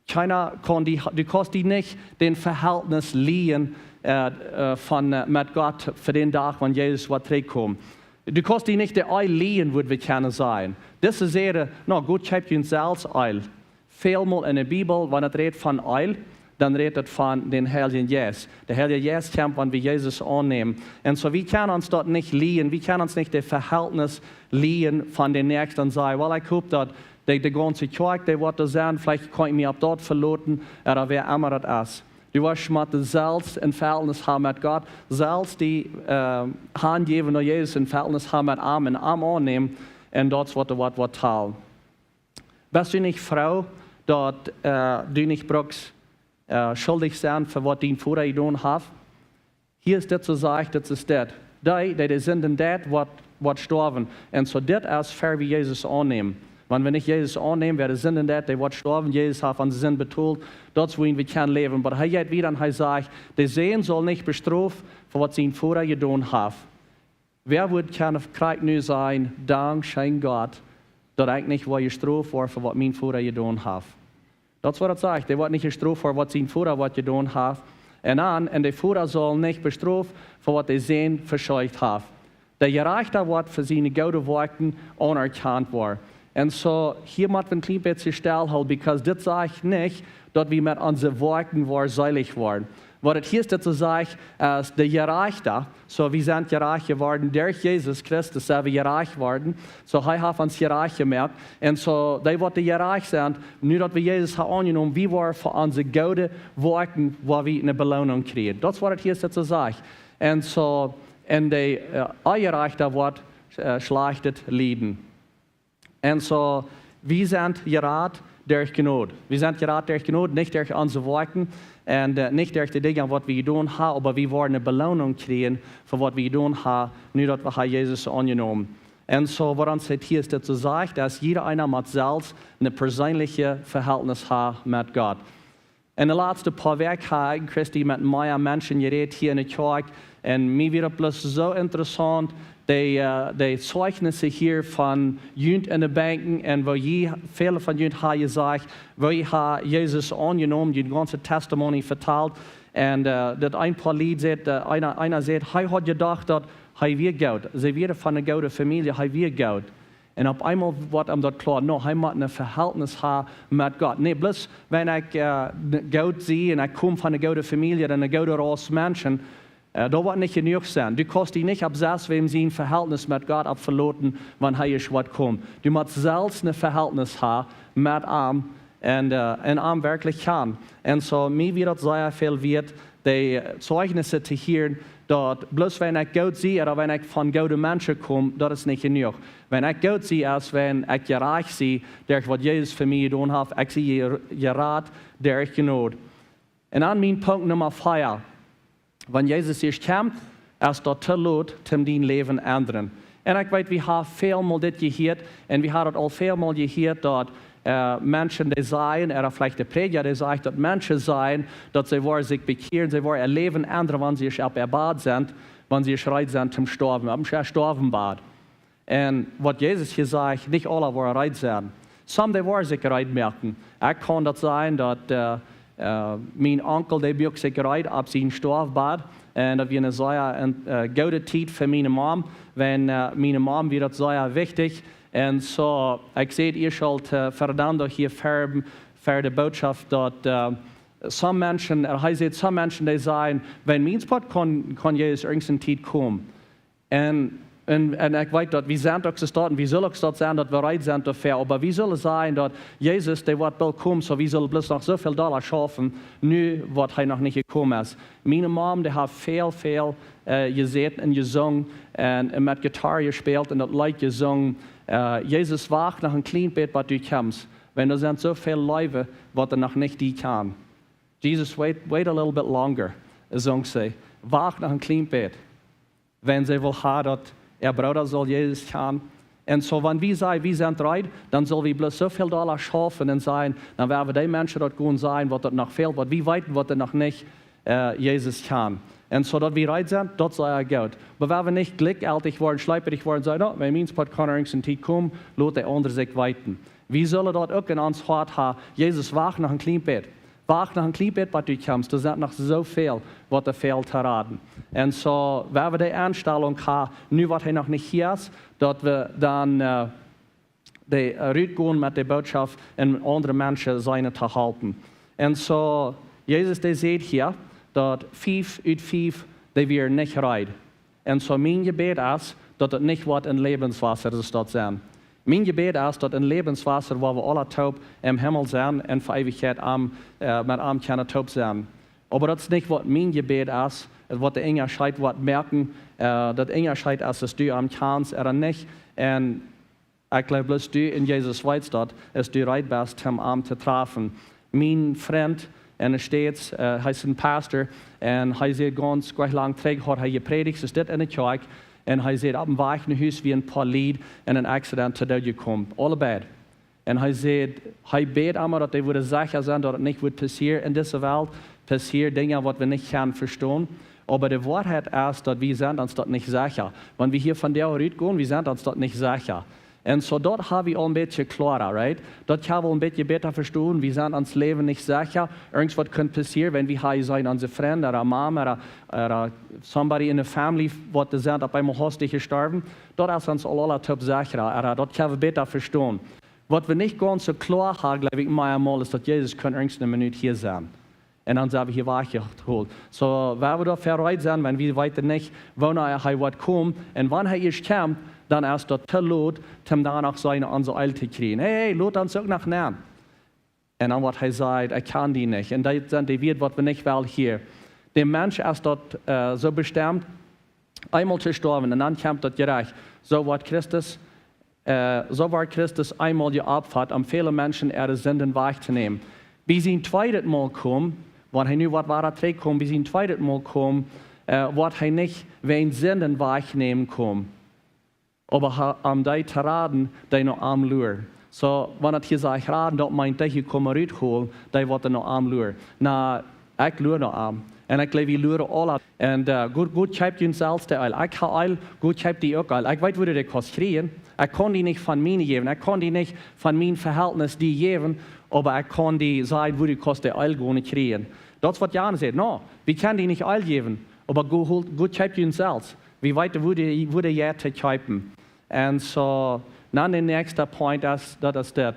Keiner kann du kannst die nicht den Verhältnis liehen mit Gott für den Tag, wenn Jesus zurückkommt. Du kannst die nicht der Eil liehen, würde wir können sein. Das ist eher, Gott schreibt uns selbst Eil. Vielmal in der Bibel, wenn es redet von Eil, dann redet es von den Heiligen Jesus. Der Heilige Jesus kommt, wenn wir Jesus annehmen. Und so, wir können uns dort nicht liehen, wir können uns nicht das Verhältnis liehen von den Nächsten sein. Weil ich hoffe, dass die ganze Kirche, die wird das sein, vielleicht kann ich mich ab dort verloten, oder wer immer das ist. Du wirst mit selbst ein Verhältnis haben mit Gott, selbst die Hand geben an Jesus ein Verhältnis haben mit Arm und Arm annehmen, und dort wird das Wort teilen. Bist du nicht Frau, dass du nicht brauchst, schuldig sein für was dein Vater getan hat? Hier ist das zu sagen, das ist das. Die sind in das, was sterben. Und so das ist fair, wie Jesus annehmen. Wenn wir nicht Jesus annehmen, wer sind in das, die wird sterben, Jesus hat uns Sinn betont, dort wo wir können leben. Aber er geht wieder und er sagt, der Sehen soll nicht bestraft, für was sein Vater getan hat. Wer wird kann Krieg nur sein, dank schein Gott, dass ich nicht gestraft war, für was mein Vater getan hat. Das ist, was er sagt. Der wird nicht gestraft, für was sein Vater getan hat. Und der Vater soll nicht bestraft, für was der Sehen verscheucht hat. Der Gerechte wird für seine guten Werke anerkannt war. Und so, hier muss man ein klein bisschen stillhalten, because das sage ich nicht, dass wir mit unseren Werken seilig waren. Was es hier ist, das sage ich, als der Gerechte, so wir sind gerecht geworden durch Jesus Christus, sind wir gerecht worden, so er hat uns gerecht gemacht. Und so, die, die gerecht sind, nur dass wir Jesus haben angenommen, wir waren für unsere guten Werken, wo wir eine Belohnung kriegen. Das ist, was es hier ist, das sage ich. Und so, in der Gerechte wird schlechtet Leben. Und so, wir sind gerade durch Gnade. Wir sind gerade durch Gnade, nicht durch unsere Werke und nicht durch die Dinge, was wir getan haben, aber wir wollen eine Belohnung kriegen für was wir getan haben, nur dass wir Jesus angenommen. Und so, was uns hier ist dazu sagt, dass jeder einer mit selbst ein persönliches Verhältnis hat mit Gott. In den letzten paar Wochen habe ich Christi mit meinen Menschen geredet hier in der Kirche und mir wird bloß so interessant, die Zeugnisse hier von Jünd in den Banken und wo viele von Jünd haben gesagt, wo ich Jesus angenommen, die ganze Testimony verteilt und das ein paar Lied sagt, einer sagt, er hat gedacht, dass er wir Geld, sie wäre von einer guten Familie, er wir Geld. Und auf einmal wird ihm dort klar, no, er muss ein Verhältnis haben mit Gott. Nee, bloß wenn ich Geld sehe und ich komme von einer guten Familie, einer guten Rasse Menschen, da wird nicht genug sein. Du kannst dich nicht absetzen, wem sie ein Verhältnis mit Gott abverloten, wenn er ist, was kommt. Du musst selbst ein Verhältnis haben mit ihm und ihm wirklich kann. Und so, mir wird es sehr viel wert, die Zeugnisse zu hören, dass bloß wenn ich Gott sehe oder wenn ich von guten Menschen komme, das ist nicht genug. Wenn ich Gott sehe, als wenn ich gerecht sehe, durch was Jesus für mich getan hat, ich sehe gerat durch Gnade. Und dann mein Punkt Nummer 4. Wenn Jesus hier kommt, ist das zu laut, um dein Leben zu ändern. Und ich weiß, wir haben vielmal das gehört, und wir haben auch vielmal gehört, dass Menschen, die sagen, oder vielleicht der Prediger, der sagt, dass Menschen sagen, dass sie sich bekehren, sie wollen ihr Leben ändern, wenn sie auf ihr Bad sind, wenn sie bereit sind zum Sterben, am Sterbenbad. Und was Jesus hier sagt, nicht alle wollen bereit sein. Some, die wollen sich bereit merken. Ich kann das sein, dass mijn onkel die bukt zich eruit op zijn sterfbad. En dat was een zeer goede tijd voor mijn mom. Want mijn mom was dat zeer wichtig. En zo, ik zei het eerst al verdammt door hier voor de boodschap dat some mensen, hij zegt, some mensen die zeggen, wenn mijn spot kon Jezus ergens een tijd komen. En ik weet dat we zijn ook gestart en we zullen ook dat zijn dat we bereid zijn dafür. Maar we zullen zeggen dat Jezus, die wordt wel komen, so we zullen bloß nog zoveel dollar schaffen, nu wat hij nog niet gekomen is. Mijn mom, die heeft veel gezeten en gezongen en met gitaar gespeeld en dat lied gezongen. Jezus wacht nog een klein beetje wat du komt. Want er zijn zoveel leven wat er nog niet die kan. Jesus, wait a little bit longer, zong ze. Wacht nog een klein beetje. Wenn sie will haben, dat Bruder soll Jesus gaan. En zo, wenn wir sagen, wir sind bereit, dann sollen wir bloß so viel dollar schaffen und sein, dann werden wir die Menschen dort gehen sein, was dort noch fehlt, was wir weiten, was noch nicht Jesus kann. Und so, dass wir bereit sind, das sei gut. Aber wenn wir nicht gleichgültig werden, schleiperig werden, sagen, no, wenn mein Spot kann irgendein Zeit kommen, lasst der andere sich weiten. Wir sollen dort auch in uns Hart haben, Jesus wacht noch ein klein Bett. Wacht noch ein klein Bett, was du kommst. Da sind noch so viel, was er fehlt zu raten. Und so, wenn wir die Einstellung haben, nu was er noch nicht hier ist, dass wir dann rausgehen mit der Botschaft und andere Menschen seine zu halten. Und so, Jesus, der sieht hier, dass 5 uit 5, die wir nicht reid. Und so, mein Gebet ist, dass das nicht wird in Lebenswasser ist dort sein. Mein Gebet ist, dass in Lebenswasser, wo wir alle taub im Himmel sind, in für Ewigkeit mit am können taub sein. Aber das ist nicht, was mein Gebet ist, was der Engel scheit wird merken, dass Engel scheit ist, dass du am kannst oder nicht. Und ich glaube, bloß du in Jesus weißt, dass du bereit bist, am Arm zu treffen. Mein Freund, en er steeds, hij is een pastor, en hij zegt ganz gleich lang terug, hat hij gepredigt, is dit in de kerk, en hij zegt op een weg naar huis wie een paar lied en een accident te dood gekomen, allebei. En hij zegt, hij beet allemaal dat hij wilde zeker zijn dat het niet wordt passeren in deze wereld, passieren dingen wat we niet gaan verstaan. Aber die Wahrheit ist, dass wir sind uns das nicht sicher. Wenn wir hier von der rausgehen, wir sind uns das nicht sicher. Und so dort habe ich auch ein bisschen klarer, right? Dort kann ich ein bisschen besser verstehen, wir sind uns Leben nicht sicher. Irgendwas könnte passieren, wenn wir hier sein, unsere Freunde oder Mama oder somebody in der Family, was die sind, auf einmal hastig gestorben. Dort ist uns alle top sicher. Oder dort kann ich besser verstehen. Was wir nicht ganz so klar haben, glaube ich, mal ist, dass Jesus könnte irgendeine Minute hier sein. Und dann sind wir hier weggeholt. So, wenn wir dafür bereit sind, wenn wir weiter nicht, wann er wird kommen, und wenn er erst kommt, dann ist das zu laut, um danach seine unsere Alte kriegen. Hey, lass uns auch nach nähen. Und dann wird er sagen, ich kann die nicht. Und das sind die Werte, was wir nicht wollen hier. Der Mensch ist dort so bestimmt, einmal zu sterben, und dann kommt das Gericht. So wird Christus einmal geopfert, um viele Menschen ihre Sünden wegzunehmen. Bis sie ein zweites Mal kommen, wenn er nu wat war terugkomt, bis ein zweites Mal kommt, wird er nicht wegen Sünden wegnehmen kommen. Aber die zu raten, die noch am Lure. So, wenn er hier sagt, raten, dass mein Tag kommen rausholen, die wird er noch am Lure. Na, ich lure noch am. Und ich glaube, wir lure alle. Und gut schreibt uns selbst der Eil. Ich habe Eil, gut schreibt die auch Eil. Ich weiß, wo die das kriegen. Ich kann die nicht von mir geben. Ich kann die nicht von meinem Verhältnis die geben. Aber ich kann die sagen, wo die der Eil gehen kriegen. Das wird Jan sagt. No, wir können die nicht Eil geben. Aber gut schreibt uns selbst. Wir wissen, wo die jetzt schreiben. Und so, dann der nächste Punkt ist, das ist das.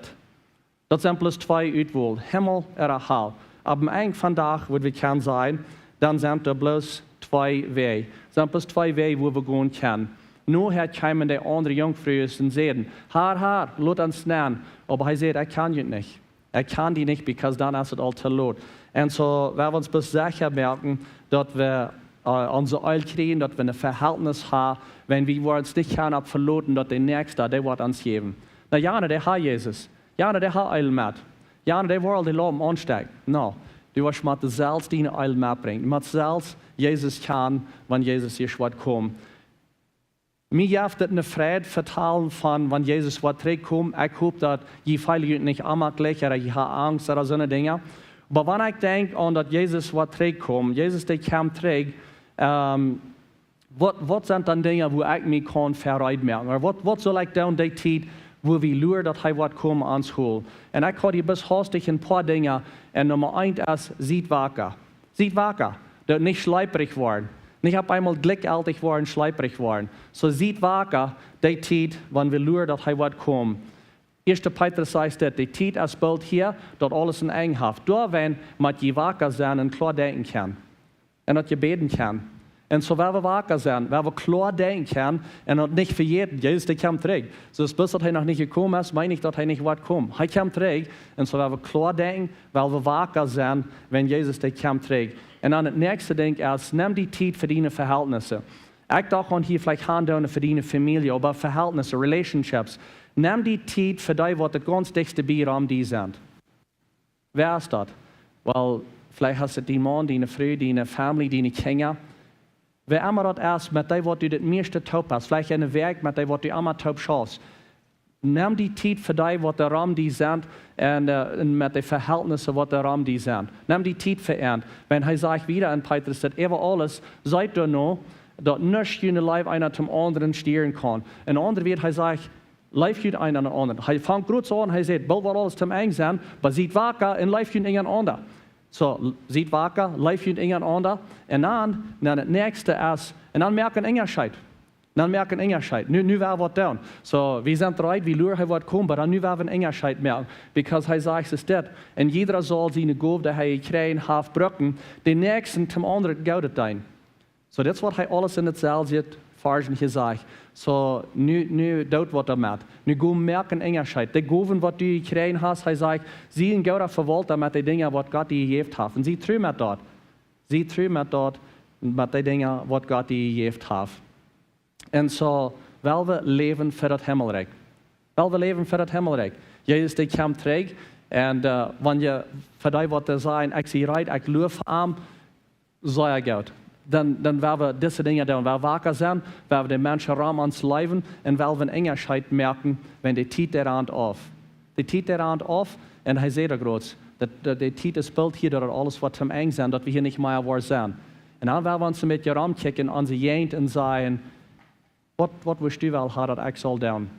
Das sind bloß 2 Uitwohl, Himmel oder Hell. Aber am Ende von Tag, wo wir können sein, dann sind da bloß 2 Wege. Es sind bloß 2 Wege, wo wir gehen können. Nur kommen die anderen Junkfrues und sagen, Herr, lass uns nehmen. Aber er sagt, ich kann die nicht. Ich kann die nicht, weil dann ist es all zu laut. Und so werden wir uns bloß sicher merken, dass wir unser Eil kriegen, dass wir ein Verhältnis haben, wenn wir uns nicht verloren, dass der Nächste, der wird uns geben. Na, Jana, der hat Jesus. Jana, der hat Eil mit. Jana, der will die Leben anstecken. No, du wirst mit selbst deine Eil mitbringen. Mit selbst Jesus kann, wenn Jesus hier wird kommen. Mir darf das eine Freude vertellen von, wenn Jesus wird zurückkommen. Ich hoffe, dass je viele nicht amaglich oder je Angst oder so eine Dinge. Aber wenn ich denke an, dass Jesus wird zurückkommen, Jesus, der kommt zurück, was sind dann Dinge, wo ich mich verreit merken? Oder was soll ich da in der Zeit, wo wir luren, dass er wird kommen ans Hohl. Und ich habe bis hastig ein paar Dinge. Und Nummer 1 ist, sieht wacker. Sieht wacker. Dat nicht schleiprig worden. Nicht auf einmal glickaltig worden, schleiprig worden. So sieht wacker, die Zeit, wenn wir luren, dass er wird kommen. 1. Petrus sagt das, die Zeit ist bald hier, dort alles in Enghaft. Da wenn man je wacker sein und klar denken kann. Und dass je beten kann. Und so werden wir wacker sein, werden wir klar denken können und nicht für jeden, Jesus, der kommt zurück. So ist bis, dass er noch nicht gekommen ist, meine ich, dass er nicht wird kommen. Er kommt zurück und so werden wir klar denken, weil wir wacker sein, wenn Jesus der kommt zurück. Und dann das nächste Ding ist, nimm die Zeit für deine Verhältnisse. Ich dachte hier vielleicht handeln für deine Familie, aber Verhältnisse, Relationships. Nimm die Zeit für die, was das ganz dichtste Bier am die sind. Wer ist das? Weil vielleicht hast du deinen Mann, deine Frau, deine Familie, deine Kinder. Wer immer das ist, mit dem, was du das meiste taub hast, vielleicht in einem Werk, mit dem, was du immer taub schaust. Nimm die Zeit für die, was der Raum die sind, und mit den Verhältnissen, was der Raum die sind. Nimm die Zeit für ihn. Wenn er sagt wieder in Petrus, dass über alles, seid ihr noch, dass nicht jene Leib einer zum anderen stieren kann. Und der andere wird, er sagt, Leif jut einer an den anderen. Er fängt gut an, er sagt, bald wird alles zum eng sein, aber sieht wacker und leif jut einen anderen. So, sieht wacker, leif jut einen anderen. Und dann das nächste ist, und dann merken Engerscheid. Dann merken Engerscheid. Nu werden wir down. So, wir sind bereit, wie lur er wird kommen, aber dann nu werden wir Engerscheid merken. Because er sagt es das. Und jeder soll seine Gabe, die er kriegen, half brücken, den nächsten zum anderen gaudet ein. So, das wird er alles in das Saal sieht, fargen gesagt. So, nu Daut wird damit. Nu go merken Engerscheid. Die Gaben, was du kriegen hast, er sagt, sie in Gauder verwalten mit den Dingen, was Gott dir gegeben hat. Und sie träumen dort. Sie träumen dort mit den Dingen, was Gott dir gegeben hat. En zo, wel we leven voor het Himmelrikj. Wel we leven voor het Himmelrikj. Jezus die komt terug. En wanneer je voor die wat te zijn, ik zie rijdt, ik loof aan, zei ik uit. Dan werden we deze dingen doen. We wakker zijn, werden we de mensen raam aan het leven en wel we een Engerscheid merken, wenn die tijd eraan af. Die tijd eraan af en hij zei dat groot. Dat de tijd is speelt hier, dat alles wat hem eng zijn, dat we hier niet meer waar zijn. En dan werden we ons met je raam kijken, onze jeent en zeggen, wat wist u wel had dat ik zal doen?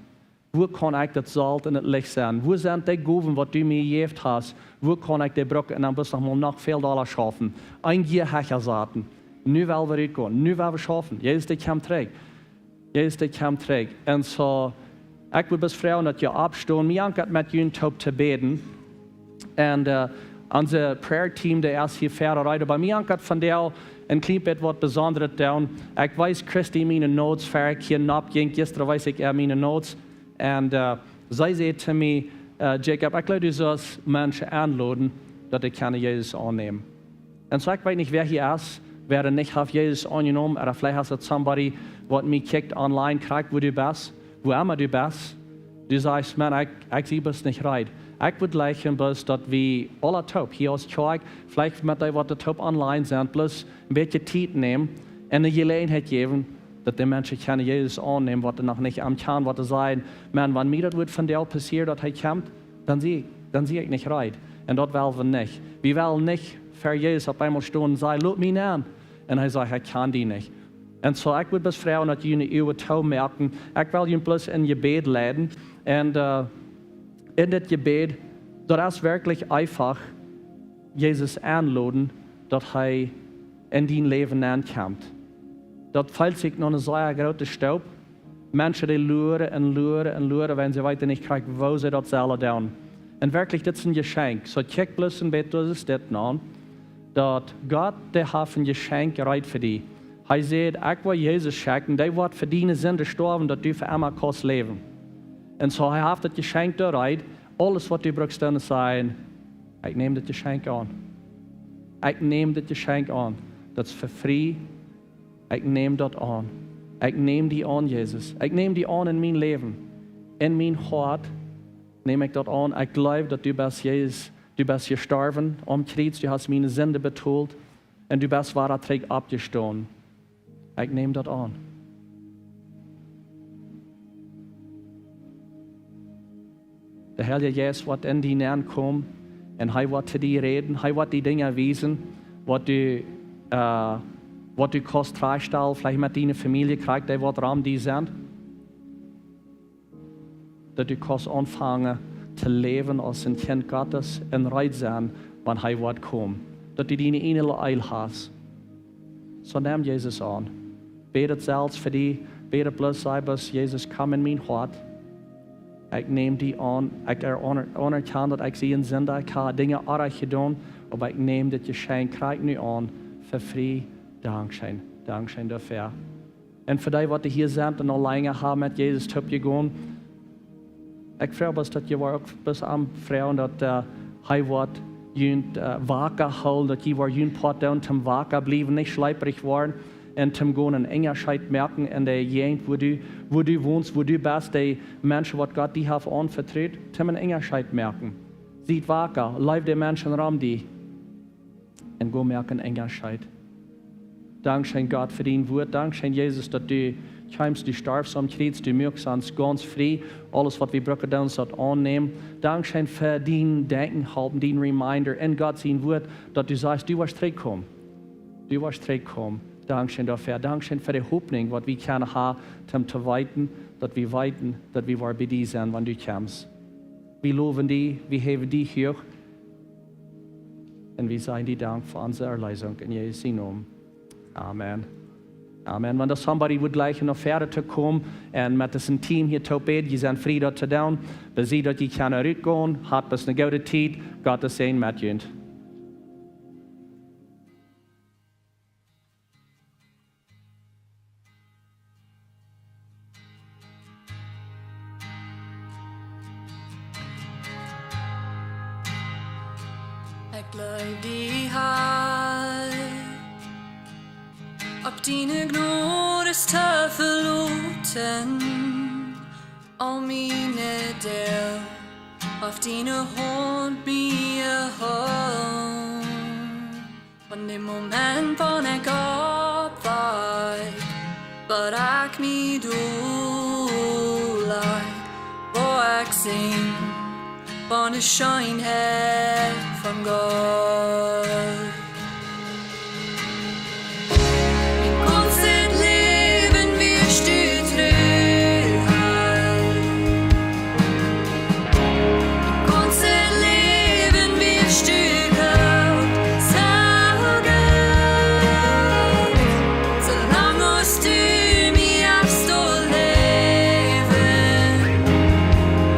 Hoe kan ik dat zout in het licht zijn? Hoe zijn die gaven wat u mij gegeven hast? Hoe kan ik die brug en dan best nog veel dollar schaffen? Een keer hecher zaten. Nu wel we uitgaan. Nu wel we schaffen. Jezus die komt terug. Jezus die komt terug. En zo, ik wil best vragen dat je opstaan. Mij aankat met jullie top te beden. En onze prayer team die is hier verder rijden. Bij mij aankat van jou een klein beetje wat bijzonders doen. Ik weet Christi mijn notes ver. Ik hier napging. Gisteren weet ik mijn notes. En zij zei te mij, Jacob, ik laat u zoals mensen aanladen dat ik kan Jezus aannemen. En zo ik weet niet wie hier is. Wer nicht auf Jesus angenommen, oder vielleicht hast du somebody, was mich kijkt online, kriegt, wo du bist, wo immer du bist. Du sagst, man, ich sehe es nicht rein. Ich würde leichen, dass wir alle taub hier aus Kirche, vielleicht mit dem, was die taub online sind, bloß ein bisschen Zeit nehmen und eine Gelegenheit geben, dass die Menschen können Jesus annehmen, was noch nicht am Kern, was sagen, man, wenn mir das wird von dir passiert, dass er kommt, dann sehe ich nicht rein. Und das wollen wir nicht. Wir wollen nicht für Jesus auf einmal stehen und sagen, schau mich an. Und er sagt, ich kann die nicht. Und so, ich würde bis fragen, dass ihr eure Tau merken. Ich will ihn bloß in Gebet leiten. Und in das Gebet, das ist wirklich einfach, Jesus anladen, dass er in dein Leben ankommt. Dort fällt sich noch eine sehr große Staub. Menschen, die luren und luren und luren, wenn sie weiter nicht kriegen, wo sie das selber tun. Und wirklich, das ist ein Geschenk. So, check bloß ein bisschen, was ist das an. Dat Gott, der hat ein Geschenk bereit für dich. Er sagt, ich will Jesus schenken, der wird für deine Sünde sterben, dass du für immer kannst leben. Und so, er hat das Geschenk bereit. Alles, was du brauchst, dann sagen, ich nehme das Geschenk an. Ich nehme das Geschenk an. Das ist für frei. Ich nehme das an. Ich nehme die an, Jesus. Ich nehme die an in mein Leben. In mein Hart nehme ich das an. Ich glaube, dass du bist Jesus. Du bist gestorben am Kreuz, du hast meine Sünde betont und du bist wahrhaftig abgestanden. Ich nehme das an. Der Herr Jesus wird in dich kommen und er wird zu dir reden, er wird die Dinge wissen, was du kannst darstellen, vielleicht mit deiner Familie kriegst, der wird Raum die sind. dass du kannst anfangen zu leben als ein Kind Gottes und reit sein, wenn er wird kommen. Dass du deine innere Eil hast. So nimm Jesus an. Betet selbst für dich. Betet bloß selbst, Jesus, komm in mein Hart. Ich nehme die an. Ich anerkenne, dass ich sie in Sünde habe, Dinge auch gedaan. Aber ich nehme das Geschenk, krieg nu an, für frei. Dankeschön. Dankeschön dafür. Und für die, die hier sind und noch länger haben mit Jesus gegangen, ich freue mich, dass ihr auch bis am Frauen, dass er wird wacker holen, dass ihr jün Port down zum wacker bleiben, nicht schleiperig worden und zum gehen einen Engerscheid merken in der Gegend, wo du wohnst, wo du bist, die Menschen, die Gott die hat anvertraut, zum einen Engerscheid merken. Sieht wacker, leib die Menschen rum die und go merken Engerscheid. Dankeschön Gott für dein Wort, Dankeschön Jesus, dass du kommst, du starbst am Kreuz, du möchtest uns ganz frei, alles was wir brauchen, uns annehmen. Dankeschön für dein Denken halten, dein Reminder in Gott sein Wort, dass du sagst, du wirst zurückkommen. Du wirst zurückkommen. Dankeschön dafür. Dankeschön für die Hoffnung, was wir können haben, um zu weiten, dass wir bei dir sind, wenn du kommst. Wir loben dich, wir heben dich hoch und wir sagen dir Dank für unsere Erlösung in Jesu Namen. Amen. Amen. Wenn das somebody would like noch fertig zu kommen und mit diesem Team hier zu beten, die sind frei dort zu tun, bis sie dort die können rückgehen, hat bis eine gute Zeit, Gottes Segen mit ihnen. Ik blijf die high op die gnade is te verloten al meine deel auf die hand mir home van dem moment van ik opwacht wat ik me doe like waar ik zing van de shine head van God. Min konstigt leven weer stuurt terug. Min konstigt leven weer stuurt uit. Zo goed. Zolang als du mij afstoot leven.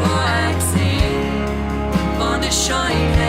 Waar ik zing van de shine head.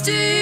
trust in